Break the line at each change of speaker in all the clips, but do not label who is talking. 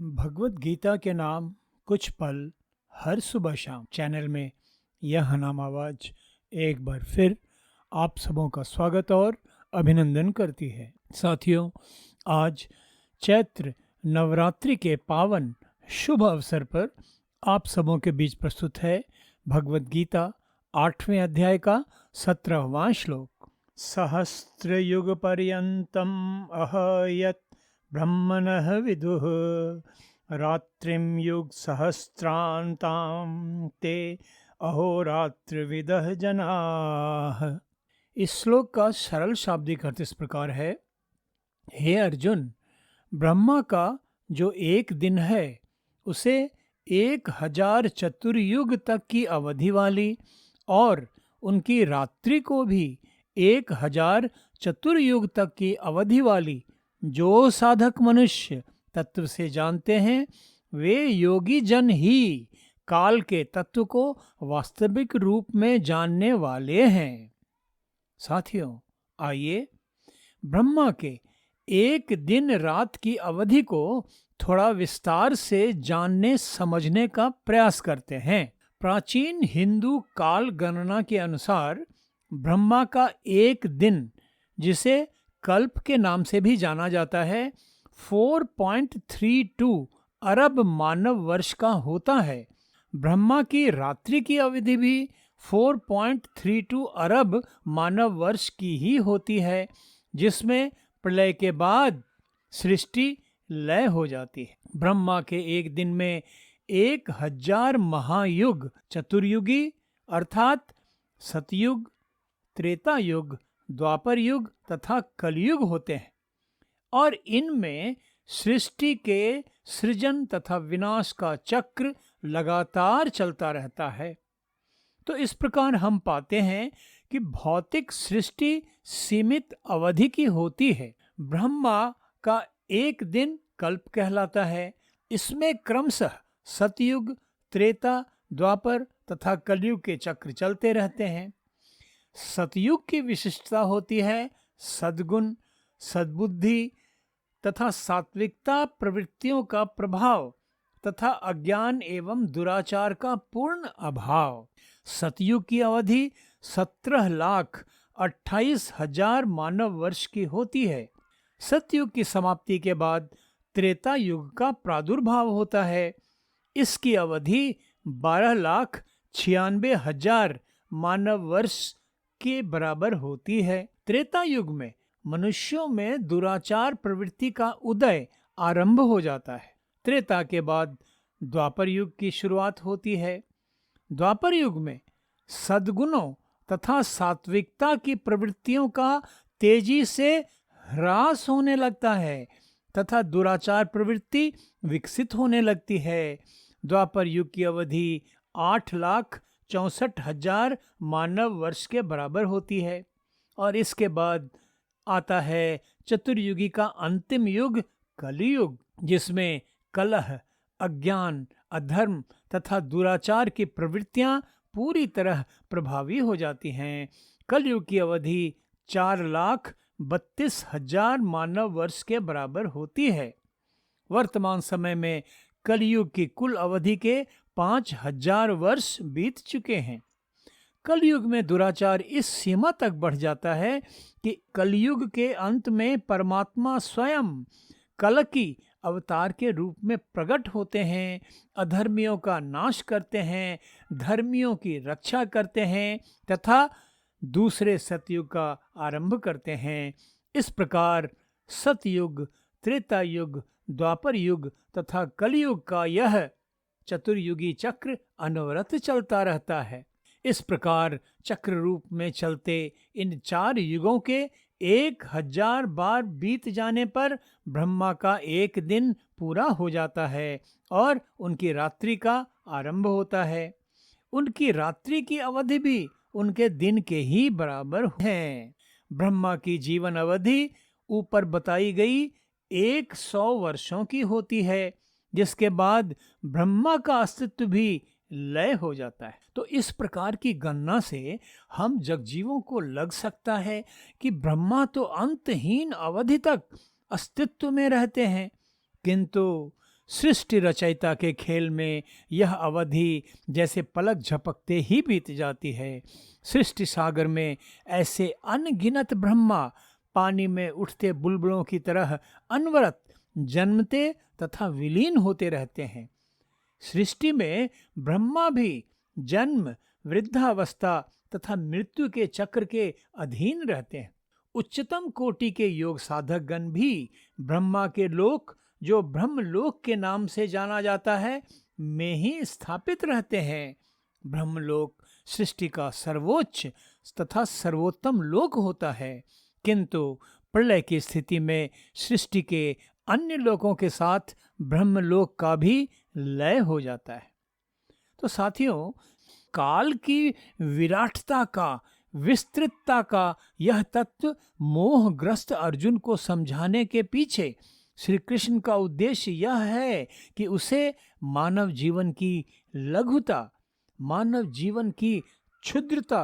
भगवत गीता के नाम कुछ पल हर सुबह शाम चैनल में यह नाम आवाज एक बार फिर आप सबों का स्वागत और अभिनंदन करती है। साथियों, आज चैत्र नवरात्रि के पावन शुभ अवसर पर आप सबों के बीच प्रस्तुत है भगवत गीता 8वें अध्याय का 17वां श्लोक। सहस्त्र युग पर्यंतम अहयत ब्रह्मणः विदुः रात्रिं युग सहस्रांतां ते अहोरात्र विदः जनाः। इस श्लोक का सरल शाब्दिक अर्थ इस प्रकार है। हे अर्जुन, ब्रह्मा का जो एक दिन है उसे 1000 चतुर्युग तक की अवधि वाली और उनकी रात्रि को भी 1000 चतुर्युग तक की अवधि वाली जो साधक मनुष्य तत्व से जानते हैं, वे योगी जन ही काल के तत्व को वास्तविक रूप में जानने वाले हैं। साथियों, आइए ब्रह्मा के एक दिन रात की अवधि को थोड़ा विस्तार से जानने समझने का प्रयास करते हैं। प्राचीन हिंदू काल गणना के अनुसार ब्रह्मा का एक दिन, जिसे कल्प के नाम से भी जाना जाता है, 4.32 अरब मानव वर्ष का होता है। ब्रह्मा की रात्रि की अवधि भी 4.32 अरब मानव वर्ष की ही होती है, जिसमें प्रलय के बाद सृष्टि लय हो जाती है। ब्रह्मा के एक दिन में 1000 महायुग चतुर्युगी अर्थात सतयुग, त्रेता युग, द्वापर युग तथा कलयुग होते हैं और इनमें सृष्टि के सृजन तथा विनाश का चक्र लगातार चलता रहता है। तो इस प्रकार हम पाते हैं कि भौतिक सृष्टि सीमित अवधि की होती है। ब्रह्मा का एक दिन कल्प कहलाता है। इसमें क्रमशः सतयुग, त्रेता, द्वापर तथा कलयुग के चक्र चलते रहते हैं। सतयुग की विशिष्टता होती है सद्गुण, सद्बुद्धि तथा सात्विकता प्रवृत्तियों का प्रभाव तथा अज्ञान एवं दुराचार का पूर्ण अभाव। सतयुग की अवधि 17,28,000 मानव वर्ष की होती है। सतयुग की समाप्ति के बाद त्रेता युग का प्रादुर्भाव होता है। इसकी अवधि 12,96,000 मानव वर्ष के बराबर होती है। त्रेता युग में मनुष्यों में दुराचार प्रवृत्ति का उदय आरंभ हो जाता है। त्रेता के बाद द्वापर युग की शुरुआत होती है। द्वापर युग में सद्गुणों तथा सात्विकता की प्रवृत्तियों का तेजी से ह्रास होने लगता है तथा दुराचार प्रवृत्ति विकसित होने लगती है। द्वापर युग की अवधि 8,64,000 मानव वर्ष के बराबर होती है और इसके बाद आता है चतुर्युगी का अंतिम युग कलियुग, जिसमें कलह, अज्ञान, अधर्म तथा दुराचार की प्रवृत्तियां पूरी तरह प्रभावी हो जाती हैं। कलयुग की अवधि 4,32,000 मानव वर्ष के बराबर होती है। वर्तमान समय में कलयुग की कुल अवधि के 5,000 वर्ष बीत चुके हैं। कलयुग में दुराचार इस सीमा तक बढ़ जाता है कि कलयुग के अंत में परमात्मा स्वयं कल्कि अवतार के रूप में प्रकट होते हैं, अधर्मियों का नाश करते हैं, धर्मियों की रक्षा करते हैं तथा दूसरे सतयुग का आरंभ करते हैं। इस प्रकार सतयुग, त्रेता युग, द्वापर युग तथा कलयुग का यह चतुर्युगी चक्र अनवरत चलता रहता है। इस प्रकार चक्र रूप में चलते इन 4 युगों के 1000 बार बीत जाने पर ब्रह्मा का एक दिन पूरा हो जाता है और उनकी रात्रि का आरंभ होता है। उनकी रात्रि की अवधि भी उनके दिन के ही बराबर है। ब्रह्मा की जीवन अवधि ऊपर बताई गई 100 वर्षों की होती है, जिसके बाद ब्रह्मा का अस्तित्व भी लय हो जाता है। तो इस प्रकार की गणना से हम जगजीवों को लग सकता है कि ब्रह्मा तो अंतहीन अवधि तक अस्तित्व में रहते हैं, किंतु सृष्टि रचयिता के खेल में यह अवधि जैसे पलक झपकते ही बीत जाती है। सृष्टि सागर में ऐसे अनगिनत ब्रह्मा पानी में उठते बुलबुलों की तरह अनवरत जन्मते तथा विलीन होते रहते हैं। सृष्टि में ब्रह्मा भी जन्म, वृद्धावस्था तथा मृत्यु के चक्र के अधीन रहते हैं। उच्चतम कोटि के योग साधक गण भी ब्रह्मा के लोक, जो ब्रह्मलोक के नाम से जाना जाता है, में ही स्थापित रहते हैं। ब्रह्मलोक सृष्टि का सर्वोच्च तथा सर्वोत्तम लोक होता है, किंतु प्रलय की स्थिति में सृष्टि के अन्य लोकों के साथ ब्रह्मलोक का भी लय हो जाता है। तो साथियों, काल की विराटता का, विस्तृतता का यह तत्व मोहग्रस्त अर्जुन को समझाने के पीछे श्री कृष्ण का उद्देश्य यह है कि उसे मानव जीवन की लघुता, मानव जीवन की क्षुद्रता,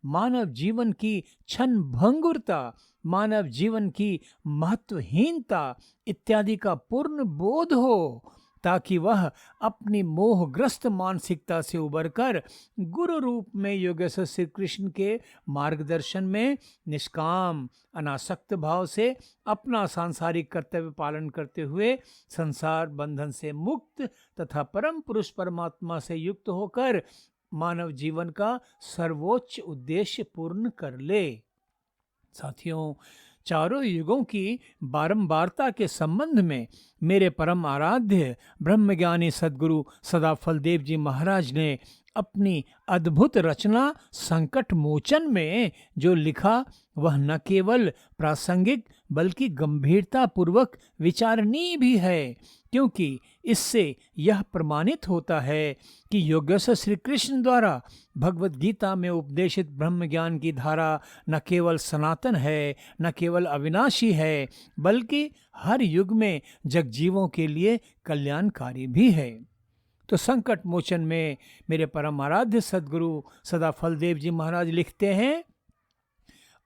मानव जीवन की क्षण भंगुरता, मानव जीवन की महत्वहीनता इत्यादि का पूर्ण बोध हो, ताकि वह अपनी मोहग्रस्त मानसिकता से उबरकर गुरु रूप में योगेश्वर श्री कृष्ण के मार्गदर्शन में निष्काम अनासक्त भाव से अपना सांसारिक कर्तव्य पालन करते हुए संसार बंधन से मुक्त तथा परम पुरुष परमात्मा से युक्त होकर मानव जीवन का सर्वोच्च उद्देश्य पूर्ण कर ले। साथियों, चारों युगों की बारंबारता के संबंध में मेरे परम आराध्य ब्रह्मज्ञानी सद्गुरु सदाफल देव जी महाराज ने अपनी अद्भुत रचना संकट मोचन में जो लिखा, वह न केवल प्रासंगिक बल्कि गंभीरता पूर्वक विचारणीय भी है, क्योंकि इससे यह प्रमाणित होता है कि योगेश्वर श्री कृष्ण द्वारा भगवत गीता में उपदेशित ब्रह्म ज्ञान की धारा न केवल सनातन है, न केवल अविनाशी है, बल्कि हर युग में जगजीवों के लिए कल्याणकारी भी है। तो संकट मोचन में मेरे परम आराध्य सद्गुरु सदाफल देव जी महाराज लिखते हैं,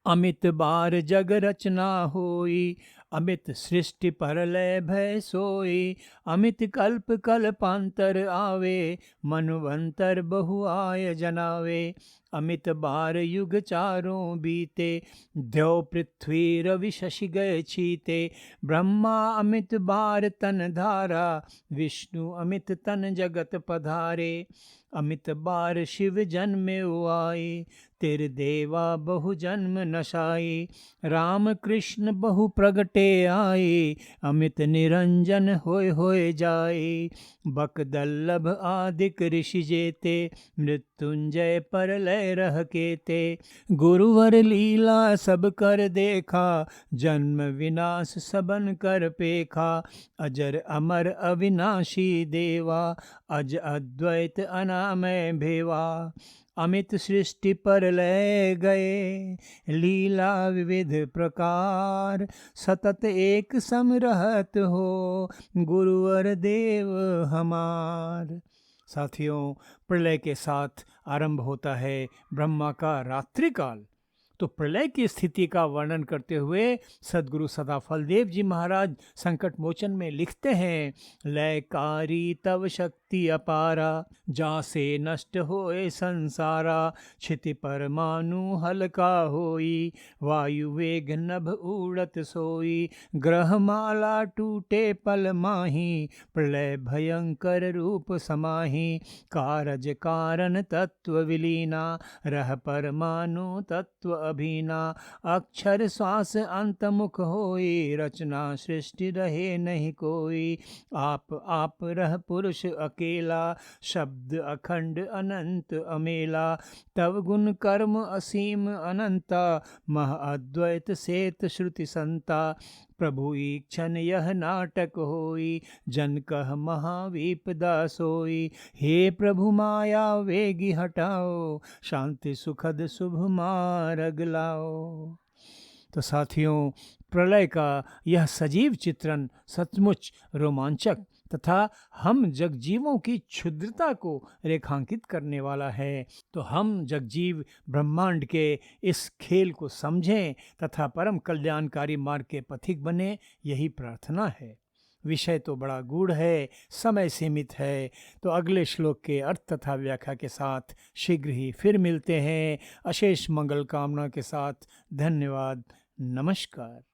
अमित बार जग रचना होई, अमित सृष्टि परलय भय सोई, अमित कल्प कल्पांतर आवे, मनवंतर बहु आय जनावे, अमित बार युग चारों बीते, द्यौ पृथ्वी रवि शशि गए छीते, ब्रह्मा अमित बार तन धारा, विष्णु अमित तन जगत पधारे, अमित बार शिव जन्मे आई, तेरे देवा बहु जन्म नशाई, राम कृष्ण बहु प्रगटे आए, अमित निरंजन होय जाए, बकदल्लभ आदिक ऋषि जेते, मृत्युंजय परलय रह केते, गुरुवर लीला सब कर देखा, जन्म विनाश सबन कर पेखा, अजर अमर अविनाशी देवा, अज अद्वैत अनामय भेवा, अमित सृष्टि पर लय गए, लीला विविध प्रकार, सतत एक सम रहत हो, गुरुवर देव हमार। साथियों, प्रलय के साथ आरंभ होता है ब्रह्मा का रात्रिकाल। तो प्रलय की स्थिति का वर्णन करते हुए सद्गुरु सदाफल देव जी महाराज संकट मोचन में लिखते हैं, लयकारी तव शक्ति अपारा, जा से नष्ट होए संसारा, क्षिति परमाणु हल्का होई, वायु वेग नभ उड़त सोई, ग्रह माला टूटे पल माही, प्रलय भयंकर रूप समाही, कारज कारण तत्व विलीना, रह परमाणु तत्व अभिना, अक्षर श्वास अंत मुख होई, रचना सृष्टि रहे नहीं कोई, आप रह पुरुष अकेला, शब्द अखंड अनंत अमेला, तव गुण कर्म असीम अनंता, मह अद्वैत सेत श्रुति संता, प्रभु ईक्षण यह नाटक होई, जन कह महाविपदा सोई, हे प्रभु माया वेगी हटाओ, शांति सुखद शुभ मार्ग लाओ। तो साथियों, प्रलय का यह सजीव चित्रण सचमुच रोमांचक तथा हम जगजीवों की क्षुद्रता को रेखांकित करने वाला है। तो हम जगजीव ब्रह्मांड के इस खेल को समझें तथा परम कल्याणकारी मार्ग के पथिक बने, यही प्रार्थना है। विषय तो बड़ा गूढ़ है, समय सीमित है, तो अगले श्लोक के अर्थ तथा व्याख्या के साथ शीघ्र ही फिर मिलते हैं। अशेष मंगल कामना के साथ धन्यवाद। नमस्कार।